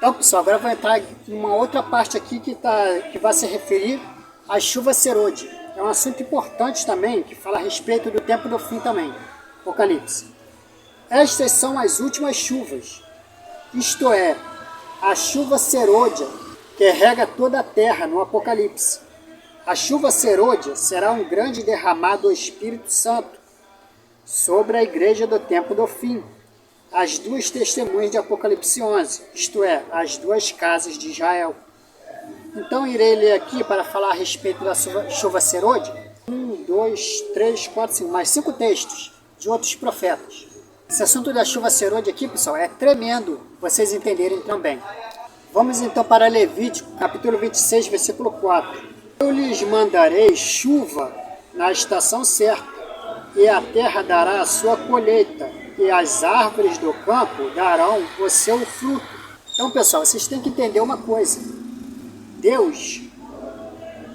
Então, pessoal, agora vai entrar em uma outra parte aqui que vai se referir à chuva serôdia. É um assunto importante também, que fala a respeito do tempo do fim também. Apocalipse. Estas são as últimas chuvas, isto é, a chuva serôdia, que rega toda a terra no Apocalipse. A chuva serôdia será um grande derramado do Espírito Santo sobre a igreja do tempo do fim, as duas testemunhas de Apocalipse 11, isto é, as duas casas de Israel. Então irei ler aqui para falar a respeito da chuva serôdia, 1, 2, 3, 4, 5, mais 5 textos de outros profetas. Esse assunto da chuva serôdia aqui, pessoal, é tremendo vocês entenderem também. Vamos então para Levítico, capítulo 26, versículo 4. Eu lhes mandarei chuva na estação certa, e a terra dará a sua colheita, e as árvores do campo darão o seu fruto. Então, pessoal, vocês têm que entender uma coisa. Deus,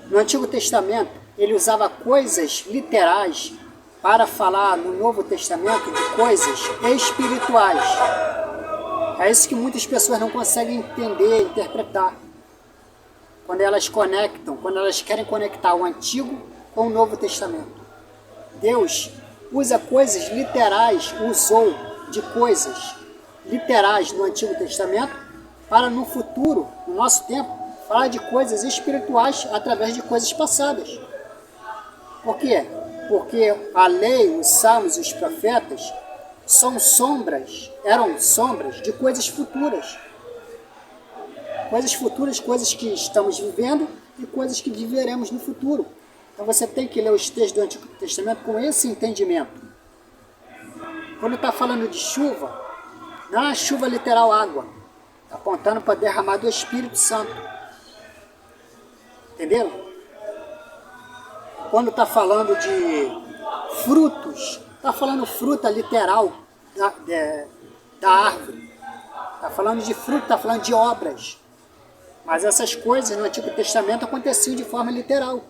no Antigo Testamento, ele usava coisas literais para falar no Novo Testamento de coisas espirituais. É isso que muitas pessoas não conseguem entender, interpretar. Quando elas conectam, quando elas querem conectar o Antigo com o Novo Testamento. Deus usa coisas literais, usou de coisas literais no Antigo Testamento para no futuro, no nosso tempo, falar de coisas espirituais através de coisas passadas. Por quê? Porque a lei, os salmos e os profetas eram sombras de coisas futuras. Coisas futuras, coisas que estamos vivendo e coisas que viveremos no futuro. Então você tem que ler os textos do Antigo Testamento com esse entendimento. Quando está falando de chuva, não é chuva literal água. Está apontando para derramar do Espírito Santo. Entenderam? Quando está falando de frutos, está falando fruta literal da árvore. Está falando de fruto, está falando de obras. Mas essas coisas no Antigo Testamento aconteciam de forma literal.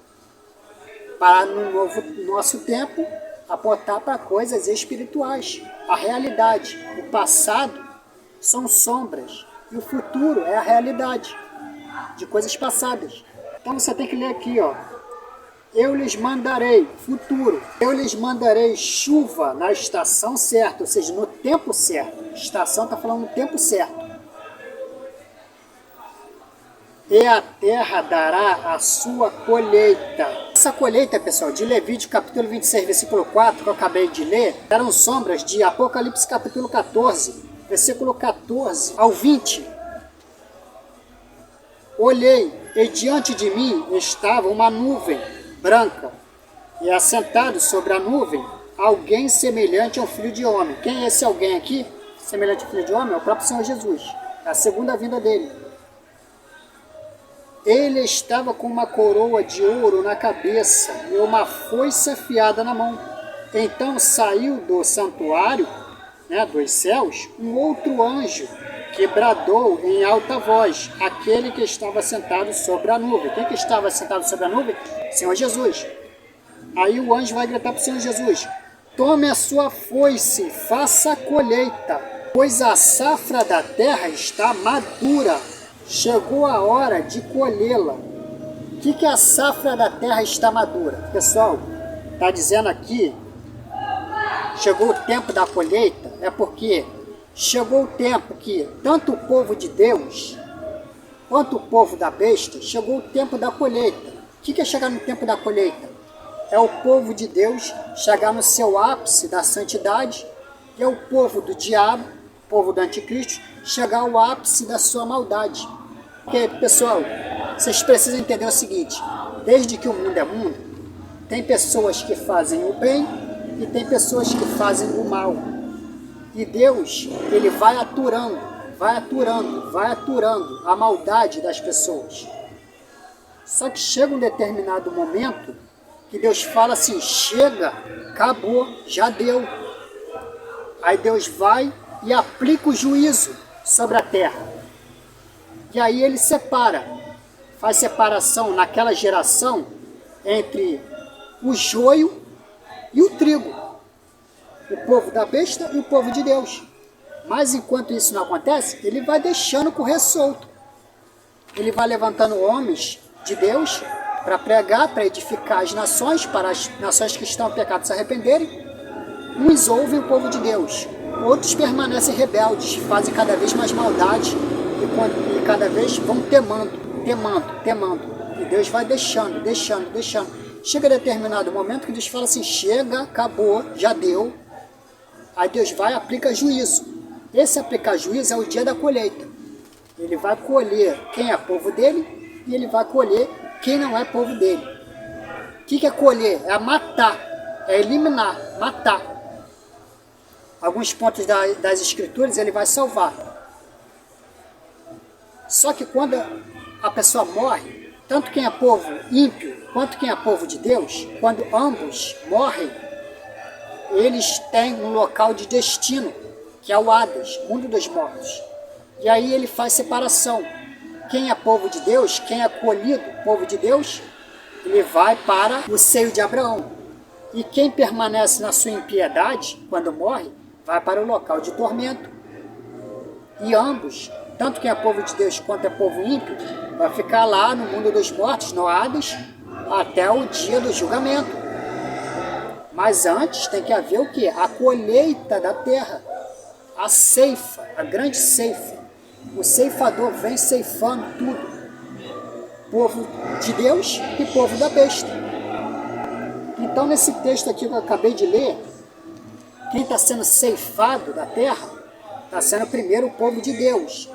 Para no nosso tempo apontar para coisas espirituais. A realidade, o passado são sombras e o futuro é a realidade de coisas passadas. Então você tem que ler aqui, ó. Eu lhes mandarei, futuro, eu lhes mandarei chuva na estação certa, ou seja, no tempo certo. Estação está falando no tempo certo. E a terra dará a sua colheita. Essa colheita, pessoal, de Levítico capítulo 26, versículo 4, que eu acabei de ler, eram sombras de Apocalipse capítulo 14, versículo 14 ao 20. Olhei, e diante de mim estava uma nuvem branca, e assentado sobre a nuvem, alguém semelhante ao Filho de Homem. Quem é esse alguém aqui? Semelhante ao Filho de Homem? É o próprio Senhor Jesus. É a segunda vinda dele. Ele estava com uma coroa de ouro na cabeça e uma foice afiada na mão. Então saiu do santuário, dos céus, um outro anjo que bradou em alta voz, aquele que estava sentado sobre a nuvem. Quem que estava sentado sobre a nuvem? Senhor Jesus. Aí o anjo vai gritar para o Senhor Jesus: tome a sua foice, faça a colheita, pois a safra da terra está madura. Chegou a hora de colhê-la. O que a safra da terra está madura? Pessoal, está dizendo aqui, chegou o tempo da colheita, é porque chegou o tempo que tanto o povo de Deus, quanto o povo da besta, chegou o tempo da colheita. O que é chegar no tempo da colheita? É o povo de Deus chegar no seu ápice da santidade, e é o povo do diabo, o povo do anticristo, chegar ao ápice da sua maldade. Porque, pessoal, vocês precisam entender o seguinte: desde que o mundo é mundo, tem pessoas que fazem o bem e tem pessoas que fazem o mal. E Deus, ele vai aturando a maldade das pessoas. Só que chega um determinado momento que Deus fala assim: chega, acabou, já deu. Aí Deus vai e aplica o juízo sobre a terra. E aí ele faz separação naquela geração entre o joio e o trigo. O povo da besta e o povo de Deus. Mas enquanto isso não acontece, ele vai deixando correr solto. Ele vai levantando homens de Deus para pregar, para edificar as nações, para as nações que estão em pecado se arrependerem. Uns ouvem o povo de Deus, outros permanecem rebeldes, fazem cada vez mais maldade e cada vez vão temando. E Deus vai deixando. Chega a determinado momento que Deus fala assim, chega, acabou, já deu. Aí Deus vai e aplica juízo. Esse aplicar juízo é o dia da colheita. Ele vai colher quem é povo dele e ele vai colher quem não é povo dele. O que é colher? É matar, é eliminar, matar. Alguns pontos das escrituras ele vai salvar. Só que quando a pessoa morre, tanto quem é povo ímpio quanto quem é povo de Deus, quando ambos morrem, eles têm um local de destino, que é o Hades, mundo dos mortos. E aí ele faz separação. Quem é povo de Deus, quem é colhido, povo de Deus, ele vai para o seio de Abraão. E quem permanece na sua impiedade, quando morre, vai para o local de tormento. E ambos, tanto quem é povo de Deus quanto é povo ímpio, vai ficar lá no mundo dos mortos, no Hades, até o dia do julgamento. Mas antes tem que haver o quê? A colheita da terra, a ceifa, a grande ceifa. O ceifador vem ceifando tudo. Povo de Deus e povo da besta. Então nesse texto aqui que eu acabei de ler, quem está sendo ceifado da terra, está sendo primeiro o povo de Deus.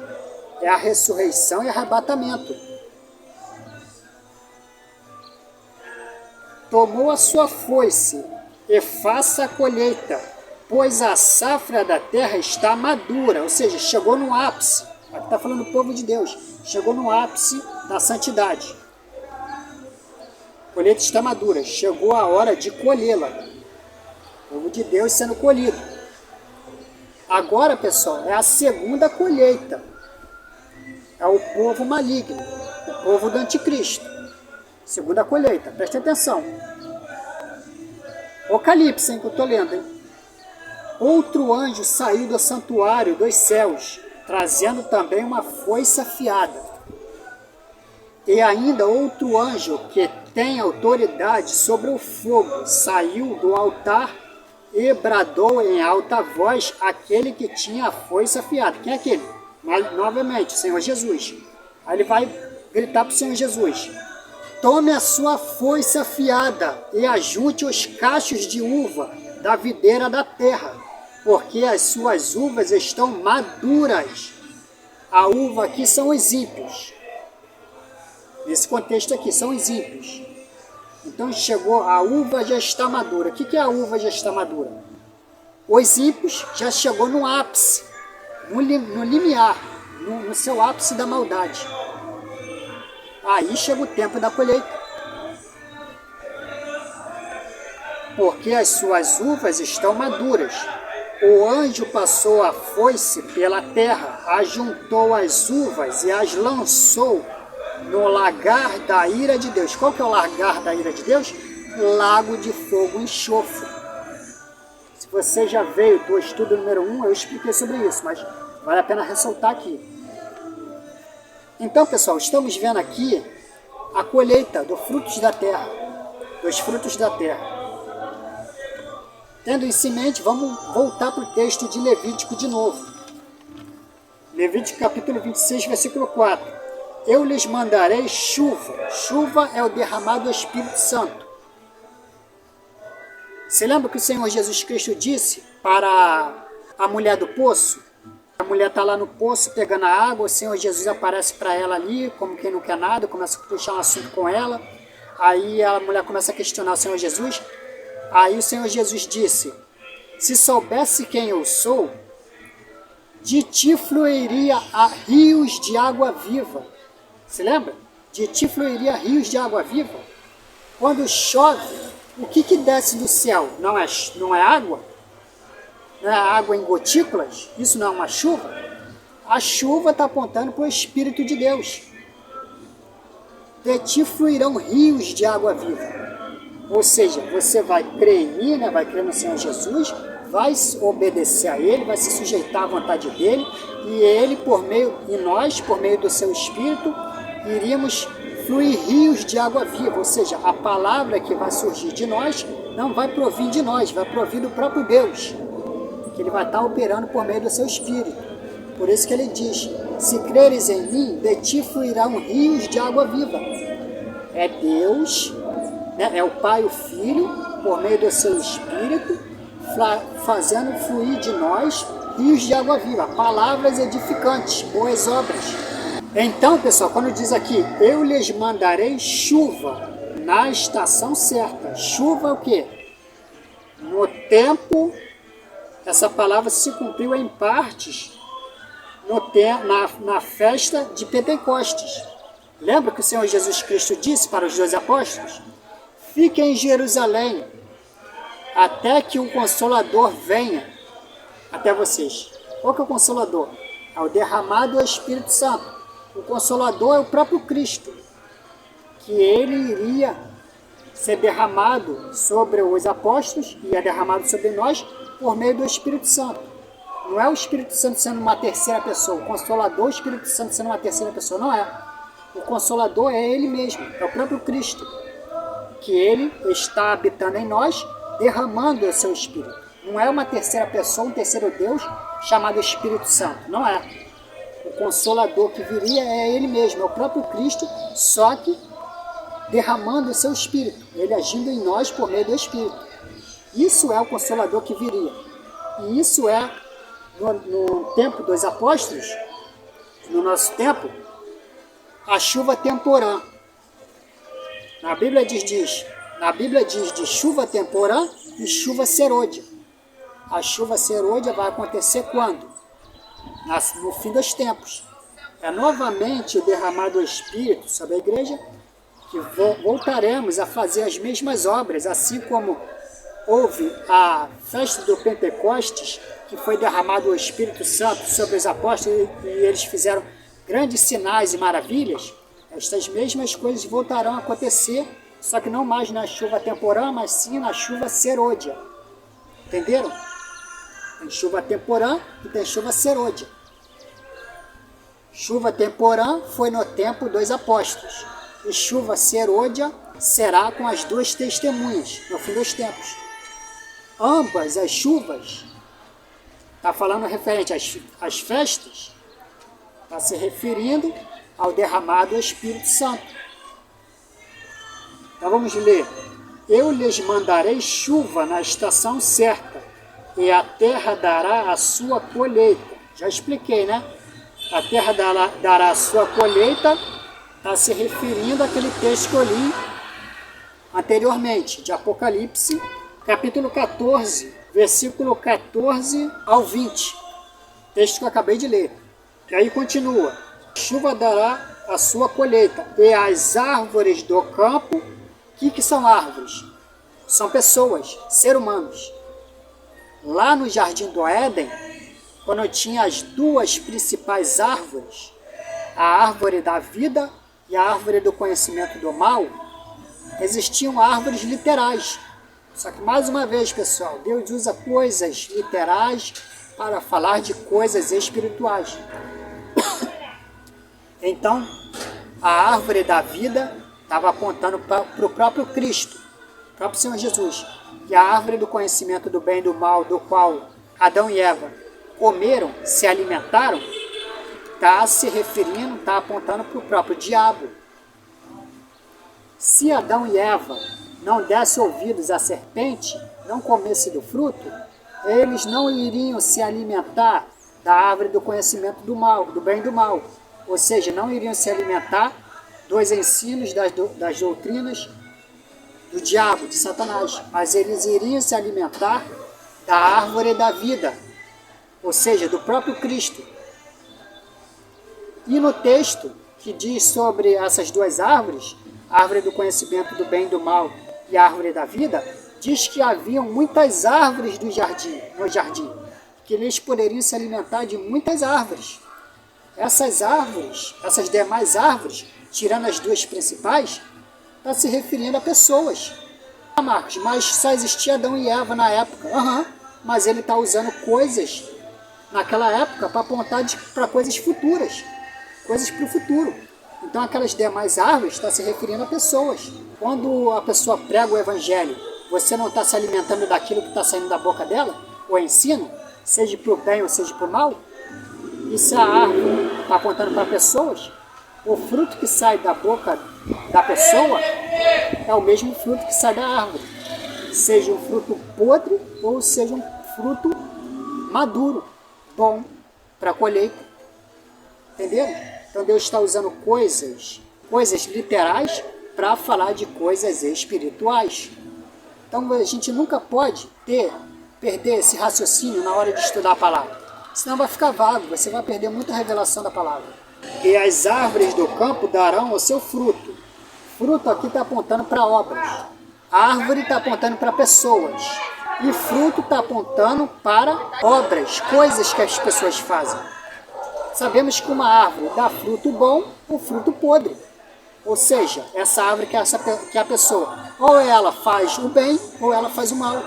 É a ressurreição e arrebatamento. Tomou a sua foice e faça a colheita, pois a safra da terra está madura, ou seja, chegou no ápice. Aqui está falando do povo de Deus, chegou no ápice da santidade. A colheita está madura, chegou a hora de colhê-la. O povo de Deus sendo colhido. Agora, pessoal, é a segunda colheita. É o povo maligno, o povo do anticristo. Segunda colheita, preste atenção. Apocalipse, que eu estou lendo, hein? Outro anjo saiu do santuário dos céus, trazendo também uma foice afiada. E ainda outro anjo, que tem autoridade sobre o fogo, saiu do altar e bradou em alta voz aquele que tinha a foice afiada. Quem é aquele? Mas, novamente, o Senhor Jesus. Aí ele vai gritar para o Senhor Jesus: tome a sua foice afiada e ajunte os cachos de uva da videira da terra, porque as suas uvas estão maduras. A uva aqui são os ímpios. Nesse contexto aqui, são os ímpios. Então chegou, a uva já está madura. O que é a uva já está madura? Os ímpios já chegou no ápice, no limiar, no seu ápice da maldade. Aí chega o tempo da colheita. Porque as suas uvas estão maduras. O anjo passou a foice pela terra, ajuntou as uvas e as lançou no lagar da ira de Deus. Qual que é o lagar da ira de Deus? Lago de fogo e enxofre. Se você já veio do estudo número 1, eu expliquei sobre isso, mas vale a pena ressaltar aqui. Então, pessoal, estamos vendo aqui a colheita dos frutos da terra. Tendo isso em mente, vamos voltar para o texto de Levítico de novo. Levítico capítulo 26, versículo 4. Eu lhes mandarei chuva. Chuva é o derramado do Espírito Santo. Você lembra que o Senhor Jesus Cristo disse para a mulher do poço? A mulher está lá no poço pegando a água, o Senhor Jesus aparece para ela ali, como quem não quer nada, começa a puxar um assunto com ela. Aí a mulher começa a questionar o Senhor Jesus. Aí o Senhor Jesus disse: se soubesse quem eu sou, de ti fluiria a rios de água viva. Se lembra? De ti fluiria rios de água viva. Quando chove, o que desce do céu? Não é água? Não é água em gotículas? Isso não é uma chuva? A chuva está apontando para o Espírito de Deus. De ti fluirão rios de água viva. Ou seja, você vai crer em mim, né? Vai crer no Senhor Jesus, vai obedecer a ele, vai se sujeitar à vontade dele, e ele, e nós, por meio do seu Espírito, iríamos fluir rios de água viva, ou seja, a palavra que vai surgir de nós não vai provir de nós, vai provir do próprio Deus, que ele vai estar operando por meio do seu Espírito. Por isso que ele diz, se creres em mim, de ti fluirão rios de água viva. É Deus, né? É o Pai e o Filho, por meio do seu Espírito, fazendo fluir de nós rios de água viva, palavras edificantes, boas obras. Então, pessoal, quando diz aqui, eu lhes mandarei chuva na estação certa. Chuva é o quê? No tempo, essa palavra se cumpriu em partes na festa de Pentecostes. Lembra que o Senhor Jesus Cristo disse para os 12 apóstolos? Fiquem em Jerusalém, até que o Consolador venha até vocês. Qual que é o Consolador? É o derramado do Espírito Santo. O Consolador é o próprio Cristo, que ele iria ser derramado sobre os apóstolos e é derramado sobre nós por meio do Espírito Santo. Não é o Espírito Santo sendo uma terceira pessoa, o Consolador, o Espírito Santo sendo uma terceira pessoa, não é. O Consolador é ele mesmo, é o próprio Cristo, que ele está habitando em nós, derramando o seu Espírito. Não é uma terceira pessoa, um terceiro Deus chamado Espírito Santo, não é. O Consolador que viria é ele mesmo, é o próprio Cristo, só que derramando o seu Espírito, ele agindo em nós por meio do Espírito. Isso é o Consolador que viria. E isso é, no tempo dos apóstolos, no nosso tempo, a chuva temporã. Na Bíblia diz de chuva temporã e chuva serôdia. A chuva serôdia vai acontecer quando? No fim dos tempos. É novamente o derramado do Espírito sobre a igreja que voltaremos a fazer as mesmas obras, assim como houve a festa do Pentecostes, que foi derramado o Espírito Santo sobre os apóstolos e eles fizeram grandes sinais e maravilhas. Estas mesmas coisas voltarão a acontecer, só que não mais na chuva temporã, mas sim na chuva serôdia. Entenderam? Tem chuva temporã e tem chuva serôdia. Chuva temporã foi no tempo dos apóstolos. E chuva serôdia será com as duas testemunhas, no fim dos tempos. Ambas as chuvas, está falando referente às festas, está se referindo ao derramado do Espírito Santo. Então vamos ler. Eu lhes mandarei chuva na estação certa, e a terra dará a sua colheita. Já expliquei, né? A terra dará a sua colheita, está se referindo àquele texto que eu li anteriormente, de Apocalipse, capítulo 14, versículo 14 ao 20. Texto que eu acabei de ler. E aí continua. Chuva dará a sua colheita, e as árvores do campo. O que são árvores? São pessoas, seres humanos. Lá no Jardim do Éden, quando tinha as duas principais árvores, a árvore da vida e a árvore do conhecimento do mal, existiam árvores literais. Só que, mais uma vez, pessoal, Deus usa coisas literais para falar de coisas espirituais. Então, a árvore da vida estava apontando para o próprio Cristo, o próprio Senhor Jesus. E a árvore do conhecimento do bem e do mal, do qual Adão e Eva comeram, se alimentaram, está se referindo, está apontando para o próprio diabo. Se Adão e Eva não dessem ouvidos à serpente, não comessem do fruto, eles não iriam se alimentar da árvore do conhecimento do mal, do bem e do mal. Ou seja, não iriam se alimentar dos ensinos, das doutrinas do diabo, de Satanás. Mas eles iriam se alimentar da árvore da vida, ou seja, do próprio Cristo. E no texto que diz sobre essas duas árvores, a árvore do conhecimento do bem e do mal e a árvore da vida, diz que haviam muitas árvores no jardim, que eles poderiam se alimentar de muitas árvores. Essas árvores, essas demais árvores, tirando as duas principais, está se referindo a pessoas. Ah, Marcos, mas só existia Adão e Eva na época. mas ele está usando coisas naquela época para apontar para coisas futuras, coisas para o futuro. Então aquelas demais árvores estão se referindo a pessoas. Quando a pessoa prega o evangelho, você não está se alimentando daquilo que está saindo da boca dela, o ensino, seja para o bem ou seja para o mal? E se a árvore está apontando para pessoas, o fruto que sai da boca da pessoa é o mesmo fruto que sai da árvore. Seja um fruto podre ou seja um fruto maduro, bom, para colheita. Entenderam? Então Deus está usando coisas literais para falar de coisas espirituais. Então a gente nunca pode perder esse raciocínio na hora de estudar a palavra. Senão vai ficar vago, você vai perder muita revelação da palavra. E as árvores do campo darão o seu fruto. Fruto aqui está apontando para obras. A árvore está apontando para pessoas. E fruto está apontando para obras, coisas que as pessoas fazem. Sabemos que uma árvore dá fruto bom ou fruto podre. Ou seja, essa árvore que é a pessoa, ou ela faz o bem ou ela faz o mal.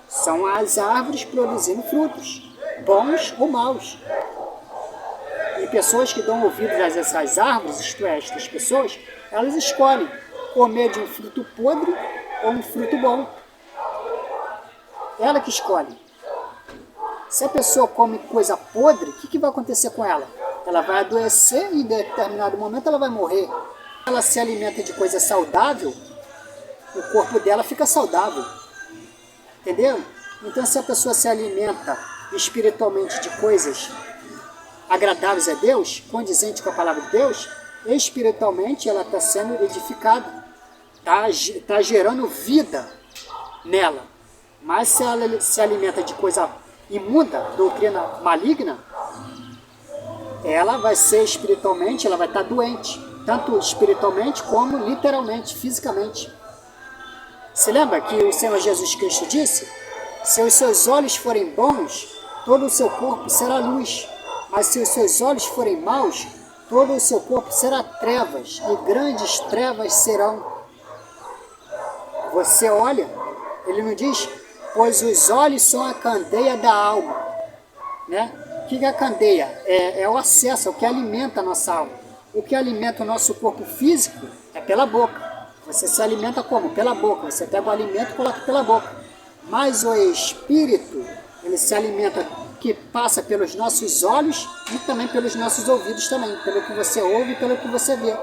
São as árvores produzindo frutos, bons ou maus. E pessoas que dão ouvidos a essas árvores, isto é, estas pessoas, elas escolhem comer de um fruto podre ou um fruto bom. Ela que escolhe. Se a pessoa come coisa podre, o que vai acontecer com ela? Ela vai adoecer e em determinado momento ela vai morrer. Ela se alimenta de coisa saudável, o corpo dela fica saudável. Entendeu? Então se a pessoa se alimenta espiritualmente de coisas agradáveis a Deus, condizente com a palavra de Deus, espiritualmente ela está sendo edificada, está gerando vida nela. Mas se ela se alimenta de coisa imunda, doutrina maligna, ela vai ser espiritualmente, ela vai estar doente, tanto espiritualmente como literalmente, fisicamente. Se lembra que o Senhor Jesus Cristo disse: se os seus olhos forem bons, todo o seu corpo será luz, mas se os seus olhos forem maus, todo o seu corpo será trevas, e grandes trevas serão. Você olha, ele não diz, pois os olhos são a candeia da alma, né? O que é a candeia? É o acesso, é o que alimenta a nossa alma. O que alimenta o nosso corpo físico é pela boca. Você se alimenta como? Pela boca. Você pega o alimento e coloca pela boca. Mas o espírito, ele se alimenta, que passa pelos nossos olhos e também pelos nossos ouvidos também, pelo que você ouve e pelo que você vê.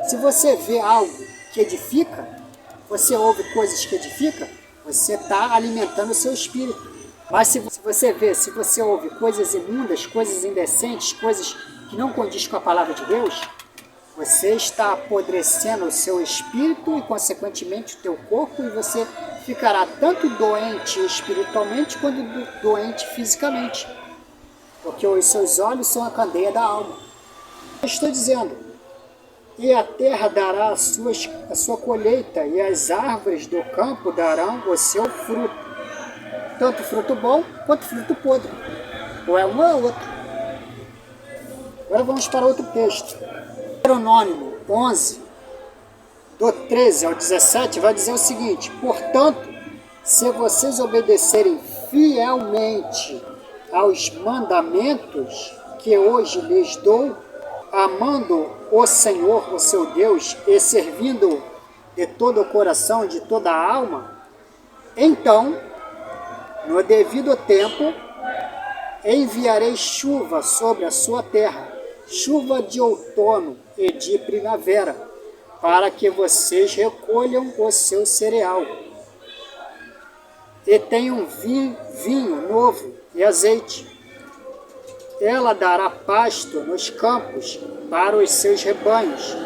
Se você vê algo que edifica, você ouve coisas que edificam, você está alimentando o seu espírito. Mas se você ouve coisas imundas, coisas indecentes, coisas que não condiz com a palavra de Deus, você está apodrecendo o seu espírito e, consequentemente, o teu corpo, e você ficará tanto doente espiritualmente quanto doente fisicamente. Porque os seus olhos são a candeia da alma. Eu estou dizendo, e a terra dará a sua colheita, e as árvores do campo darão o seu fruto. Tanto fruto bom quanto fruto podre. Ou é um ou é outro. Agora vamos para outro texto. Deuteronômio 11, do 13 ao 17, vai dizer o seguinte: portanto, se vocês obedecerem fielmente aos mandamentos que hoje lhes dou, amando o Senhor, o seu Deus, e servindo de todo o coração, de toda a alma, então, no devido tempo, enviarei chuva sobre a sua terra, chuva de outono e de primavera, para que vocês recolham o seu cereal e tenham vinho novo e azeite. Ela dará pasto nos campos para os seus rebanhos.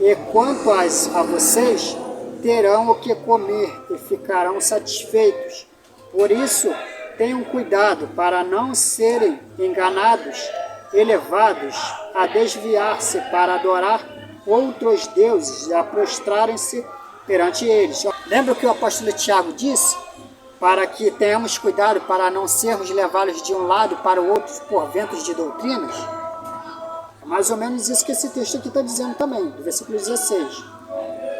E quanto a vocês, terão o que comer e ficarão satisfeitos. Por isso, tenham cuidado para não serem enganados e levados a desviar-se para adorar outros deuses e a prostrarem-se perante eles. Lembra o que o apóstolo Tiago disse? Para que tenhamos cuidado para não sermos levados de um lado para o outro por ventos de doutrinas? É mais ou menos isso que esse texto aqui está dizendo também, do versículo 16.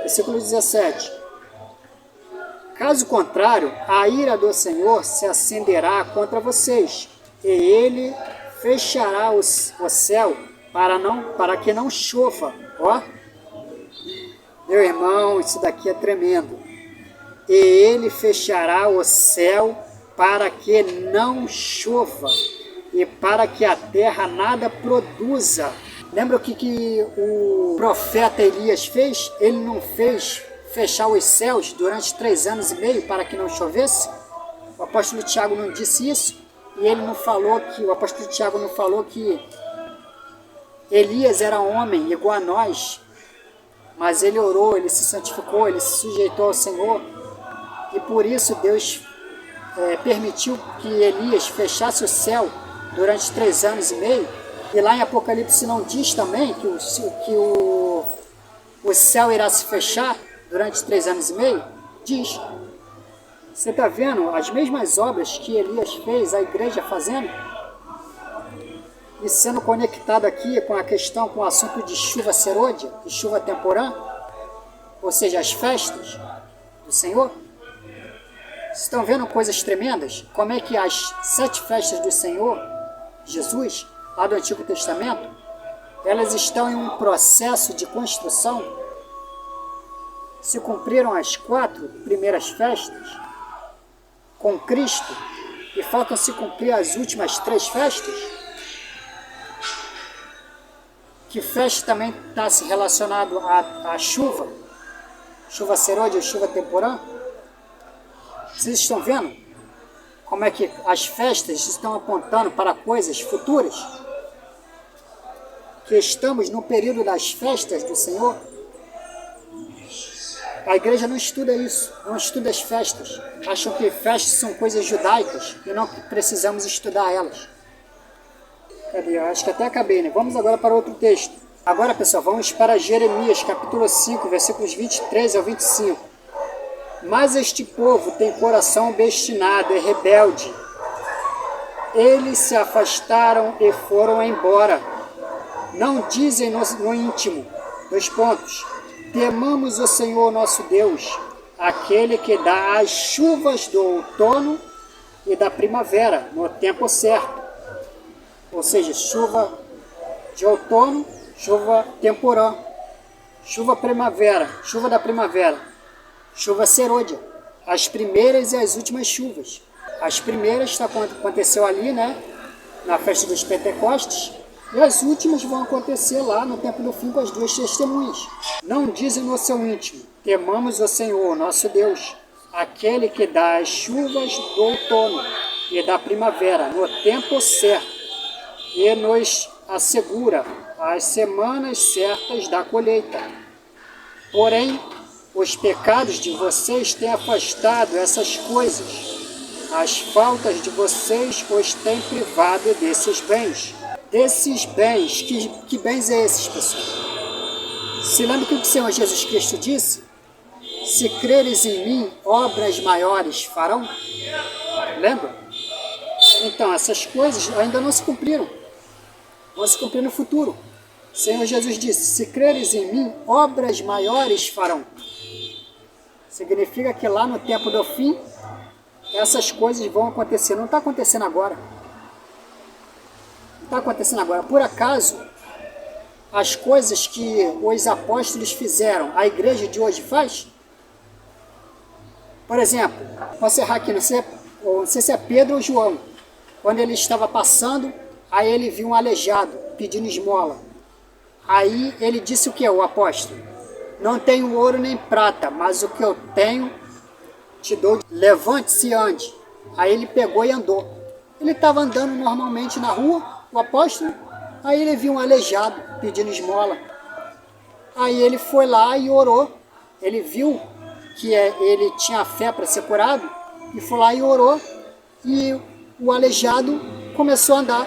Versículo 17. Caso contrário, a ira do Senhor se acenderá contra vocês, e ele fechará o céu para que não chova. Ó, meu irmão, isso daqui é tremendo. E ele fechará o céu para que não chova e para que a terra nada produza. Lembra o que o profeta Elias fez? Ele não fez fechar os céus durante 3 anos e meio para que não chovesse? O apóstolo Tiago não disse isso? E ele não falou que, o apóstolo Tiago não falou que Elias era homem igual a nós, mas ele orou, ele se santificou, ele se sujeitou ao Senhor, e por isso Deus permitiu que Elias fechasse o céu durante 3 anos e meio. E lá em Apocalipse não diz também que o céu irá se fechar durante 3 anos e meio? Diz. Você está vendo as mesmas obras que Elias fez, a igreja fazendo? E sendo conectado aqui com a questão, com o assunto de chuva serôdia, de chuva temporã, ou seja, as festas do Senhor. Vocês estão vendo coisas tremendas? Como é que as 7 festas do Senhor, Jesus, lá do Antigo Testamento, elas estão em um processo de construção. Se cumpriram as 4 primeiras festas com Cristo e faltam se cumprir as últimas 3 festas. Que festa também está se relacionado à chuva? Chuva serôdia ou chuva temporã? Vocês estão vendo como é que as festas estão apontando para coisas futuras? Que estamos no período das festas do Senhor? A igreja não estuda isso, não estuda as festas. Acham que festas são coisas judaicas e não precisamos estudar elas. Cadê? Eu acho que até acabei, né? Vamos agora para outro texto. Agora, pessoal, vamos para Jeremias, capítulo 5, versículos 23 ao 25. Mas este povo tem coração obstinado e rebelde. Eles se afastaram e foram embora. Não dizem no íntimo. 2 pontos. Temamos o Senhor nosso Deus, aquele que dá as chuvas do outono e da primavera no tempo certo. Ou seja, chuva de outono, chuva temporã, chuva primavera, chuva da primavera, chuva serôdia, as primeiras e as últimas chuvas. As primeiras aconteceu ali, né, na festa dos Pentecostes, e as últimas vão acontecer lá no tempo do fim com as 2 testemunhas. Não dizem no seu íntimo, temamos o Senhor, nosso Deus, aquele que dá as chuvas do outono e da primavera no tempo certo, e nos assegura as semanas certas da colheita. Porém, os pecados de vocês têm afastado essas coisas. As faltas de vocês os têm privado desses bens. Desses bens, que bens é esses, pessoal? Se lembra que o Senhor Jesus Cristo disse? Se creres em mim, obras maiores farão? Lembra? Então, essas coisas ainda não se cumpriram. Vão se cumprir no futuro. O Senhor Jesus disse, se creres em mim, obras maiores farão. Significa que lá no tempo do fim, essas coisas vão acontecer. Não está acontecendo agora. Não está acontecendo agora. Por acaso, as coisas que os apóstolos fizeram, a igreja de hoje faz? Por exemplo, vou encerrar aqui, não sei se é Pedro ou João. Quando ele estava passando, aí ele viu um aleijado pedindo esmola. Aí ele disse o que, o apóstolo? Não tenho ouro nem prata, mas o que eu tenho te dou. Levante-se e ande. Aí ele pegou e andou. Ele estava andando normalmente na rua, o apóstolo, aí ele viu um aleijado pedindo esmola. Aí ele foi lá e orou. Ele viu que ele tinha fé para ser curado e foi lá e orou. E o aleijado começou a andar.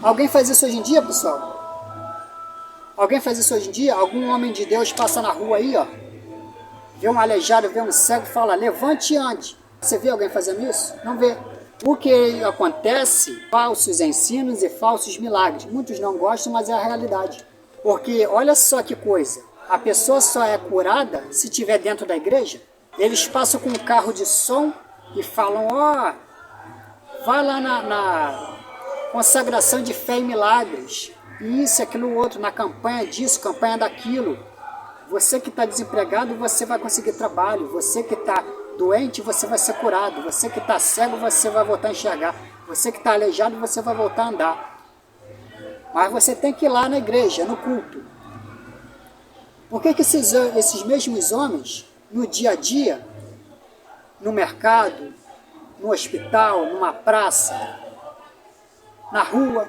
Alguém faz isso hoje em dia, pessoal? Alguém faz isso hoje em dia? Algum homem de Deus passa na rua aí, ó, vê um aleijado, vê um cego e fala, levante e ande. Você vê alguém fazendo isso? Não vê. O que acontece? Falsos ensinos e falsos milagres. Muitos não gostam, mas é a realidade. Porque olha só que coisa. A pessoa só é curada se estiver dentro da igreja? Eles passam com um carro de som e falam, ó, vai lá na consagração de fé e milagres, isso, aquilo, outro, na campanha disso, campanha daquilo. Você que está desempregado, você vai conseguir trabalho. Você que está doente, você vai ser curado. Você que está cego, você vai voltar a enxergar. Você que está aleijado, você vai voltar a andar. Mas você tem que ir lá na igreja, no culto. Por que esses mesmos homens, no dia a dia, no mercado, no hospital, numa praça, na rua,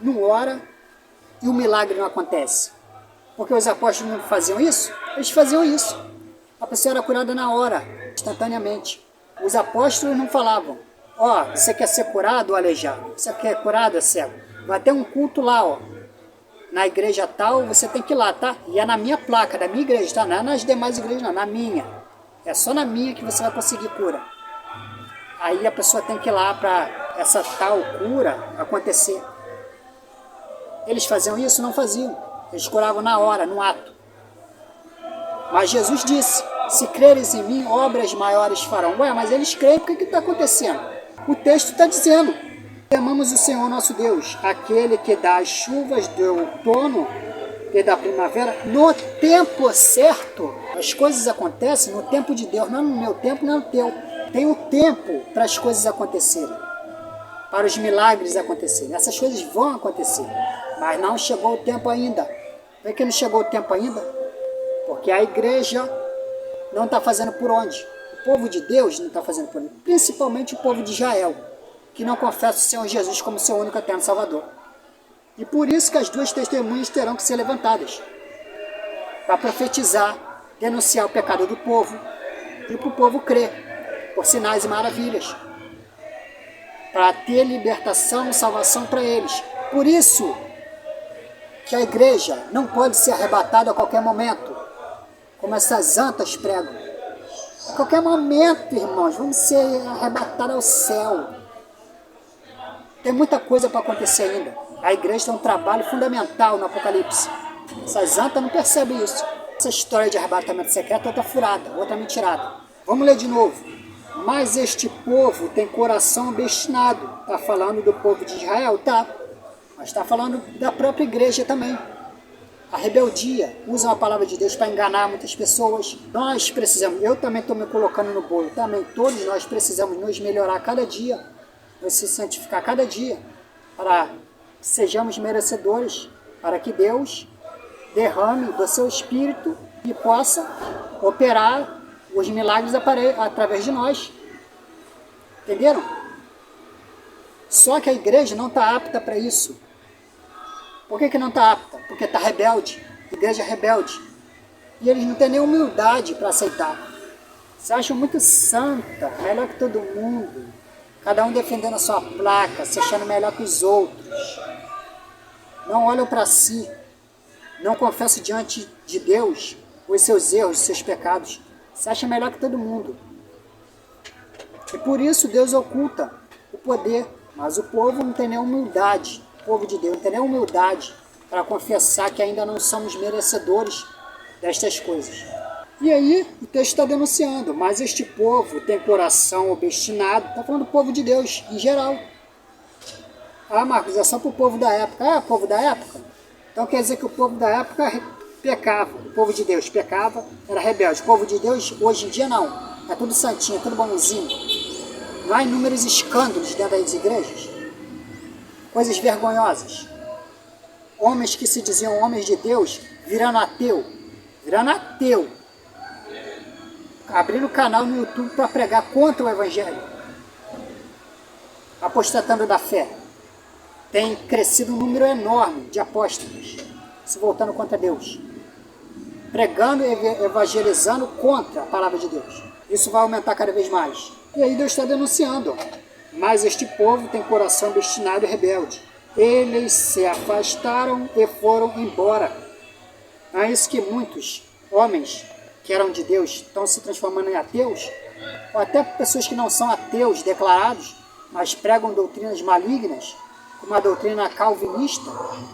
não ora e o milagre não acontece? Porque os apóstolos não faziam isso? Eles faziam isso. A pessoa era curada na hora, instantaneamente. Os apóstolos não falavam, ó, você quer ser curado, aleijado? Você quer curado, cego? Vai ter um culto lá, ó. Na igreja tal, você tem que ir lá, tá? E é na minha placa, da minha igreja, tá? Não é nas demais igrejas, não, na minha. É só na minha que você vai conseguir cura. Aí a pessoa tem que ir lá para essa tal cura acontecer. Eles faziam isso? Não faziam. Eles curavam na hora, no ato. Mas Jesus disse, se creres em mim, obras maiores farão. Ué, mas eles creem, por que está acontecendo? O texto está dizendo, amamos o Senhor nosso Deus, aquele que dá as chuvas do outono e da primavera, no tempo certo. As coisas acontecem no tempo de Deus, não no meu tempo, não no teu. Tem um tempo para as coisas acontecerem, para os milagres acontecerem. Essas coisas vão acontecer, mas não chegou o tempo ainda. Por que não chegou o tempo ainda? Porque a igreja não está fazendo por onde? O povo de Deus não está fazendo por onde? Principalmente o povo de Israel, que não confessa o Senhor Jesus como seu único eterno Salvador. E por isso que as duas testemunhas terão que ser levantadas, para profetizar, denunciar o pecado do povo, e para o povo crer, por sinais e maravilhas, para ter libertação e salvação para eles. Por isso que a igreja não pode ser arrebatada a qualquer momento, como essas antas pregam. A qualquer momento, irmãos, vamos ser arrebatados ao céu. Tem muita coisa para acontecer ainda. A igreja tem um trabalho fundamental no Apocalipse. Essas antas não percebem isso. Essa história de arrebatamento secreto é outra furada, outra mentirada. Vamos ler de novo. Mas este povo tem coração obstinado. Está falando do povo de Israel? Tá. Mas está falando da própria igreja também. A rebeldia, usam a palavra de Deus para enganar muitas pessoas. Nós precisamos, eu também estou me colocando no bolo, também todos nós precisamos nos melhorar cada dia, nos se santificar cada dia, para que sejamos merecedores, para que Deus derrame do seu Espírito e possa operar os milagres através de nós. Entenderam? Só que a igreja não está apta para isso. Por que não está apta? Porque está rebelde, igreja rebelde. E eles não têm nem humildade para aceitar. Se acham muito santa, melhor que todo mundo. Cada um defendendo a sua placa, se achando melhor que os outros. Não olham para si. Não confessam diante de Deus os seus erros, os seus pecados. Se acha melhor que todo mundo. E por isso Deus oculta o poder. Mas o povo não tem nem humildade. O povo de Deus não tem nem humildade para confessar que ainda não somos merecedores destas coisas. E aí o texto está denunciando, mas este povo tem coração obstinado. Está falando do povo de Deus em geral. Ah, Marcos, é só para o povo da época. Ah, povo da época? Então quer dizer que o povo da época pecava. O povo de Deus pecava, era rebelde. O povo de Deus hoje em dia não. É tudo santinho, é tudo bonzinho. Não há inúmeros escândalos dentro das igrejas. Coisas vergonhosas. Homens que se diziam homens de Deus, virando ateu. Virando ateu. Abrindo canal no YouTube para pregar contra o Evangelho. Apostatando da fé. Tem crescido um número enorme de apóstolos se voltando contra Deus. Pregando e evangelizando contra a palavra de Deus. Isso vai aumentar cada vez mais. E aí Deus está denunciando. Mas este povo tem coração obstinado e rebelde. Eles se afastaram e foram embora. É isso que muitos homens que eram de Deus estão se transformando em ateus, ou até pessoas que não são ateus declarados, mas pregam doutrinas malignas, como a doutrina calvinista,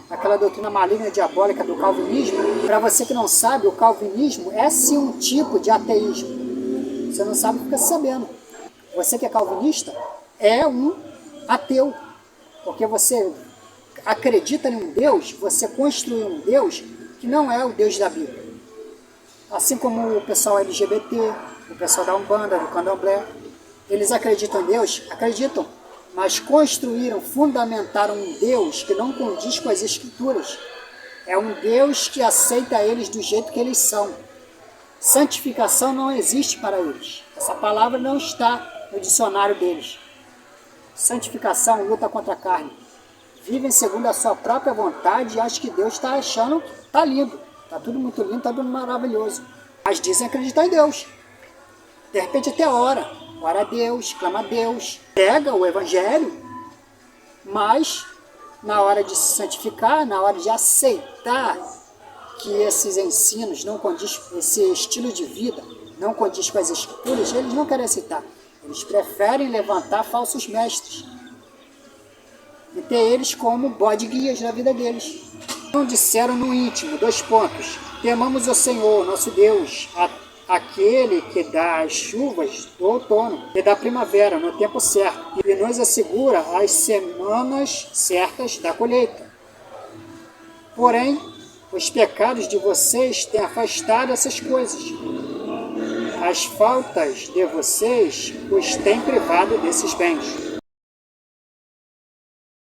aquela doutrina maligna diabólica do calvinismo. Para você que não sabe, o calvinismo é sim um tipo de ateísmo. Você não sabe, fica sabendo. Você que é calvinista é um ateu, porque você acredita em um Deus, você construiu um Deus que não é o Deus da Bíblia. Assim como o pessoal LGBT, o pessoal da Umbanda, do Candomblé, eles acreditam em Deus? Acreditam, mas construíram, fundamentaram um Deus que não condiz com as Escrituras. É um Deus que aceita eles do jeito que eles são. Santificação não existe para eles. Essa palavra não está no dicionário deles. Santificação luta contra a carne. Vivem segundo a sua própria vontade e acham que Deus está achando que está lindo. Está tudo muito lindo, está tudo maravilhoso. Mas dizem acreditar em Deus. De repente até ora a Deus, clama a Deus, pega o Evangelho, mas na hora de se santificar, na hora de aceitar que esses ensinos não condiz, esse estilo de vida não condiz com as Escrituras, eles não querem aceitar. Eles preferem levantar falsos mestres e ter eles como bode guias na vida deles. Não disseram no íntimo, 2 pontos, temamos o Senhor, nosso Deus, aquele que dá as chuvas do outono e da primavera no tempo certo e nos assegura as semanas certas da colheita. Porém, os pecados de vocês têm afastado essas coisas. As faltas de vocês os têm privado desses bens.